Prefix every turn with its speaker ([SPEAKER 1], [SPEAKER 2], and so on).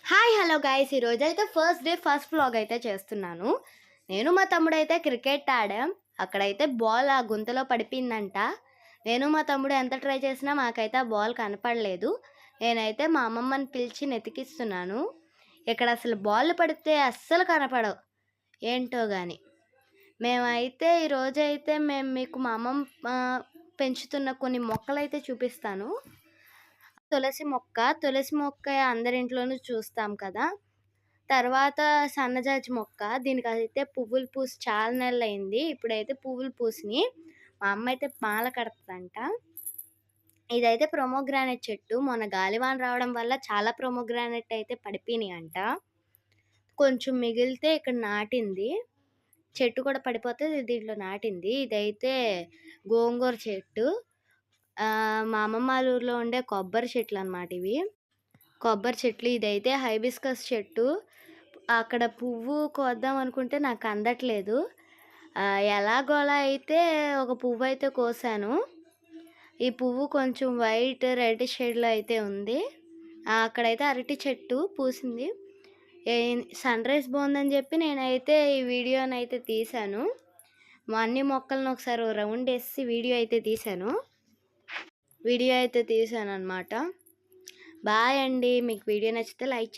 [SPEAKER 1] Hi hello guys, ఈరోజైతే first day first vlog అయితే చేస్తున్నాను. నేను మా తమ్ముడైతే క్రికెట్ ఆడాం. అక్కడైతే బాల్ ఆ గుంతలో పడిపోయిందంట. నేను మా తమ్ముడు ఎంత ట్రై చేసినా మాకైతే ఆ బాల్ కనపడలేదు. నేనైతే మా అమ్మమ్మని పిలిచి నెతికిస్తున్నాను. ఇక్కడ అసలు బాల్ పడితే అస్సలు కనపడవు ఏంటో కానీ. మేమైతే ఈరోజైతే మీకు మా అమ్మమ్మ పెంచుతున్న కొన్ని మొక్కలైతే చూపిస్తాను. తులసి మొక్క అందరింట్లోనూ చూస్తాం కదా. తర్వాత సన్నజాజి మొక్క, దీనికైతే పువ్వులు పూసి చాలా నెలలైంది. ఇప్పుడైతే పువ్వులు పూసినాయి. మా అమ్మ అయితే మాల కడతదంట. ఇదైతే ప్రొమోగ్రానైట్ చెట్టు. మొన్న గాలివాన రావడం వల్ల చాలా ప్రొమోగ్రానైట్ అయితే పడిపోయినాయి అంట. కొంచెం మిగిలితే ఇక్కడ నాటింది. చెట్టు కూడా పడిపోతే దీంట్లో నాటింది. ఇదైతే గోంగూర చెట్టు. మా అమ్మమ్మ వాళ్ళ ఊర్లో ఉండే కొబ్బరి చెట్లు అన్నమాట ఇవి. కొబ్బరి చెట్లు. ఇదైతే హైబిస్కస్ చెట్టు. అక్కడ పువ్వు కోద్దాం అనుకుంటే నాకు అందట్లేదు. ఎలాగోలా అయితే ఒక పువ్వు అయితే కోసాను. ఈ పువ్వు కొంచెం వైట్ రెడ్ షేడ్లో అయితే ఉంది. అక్కడైతే అరటి చెట్టు పూసింది. సన్ రైజ్ బాగుందని చెప్పి నేనైతే ఈ వీడియోనైతే తీశాను. అన్ని మొక్కలను ఒకసారి రౌండ్ వేసి వీడియో అయితే తీశాను అనమాట. బాయ్ అండి. మీకు వీడియో నచ్చితే లైక్ చేయండి.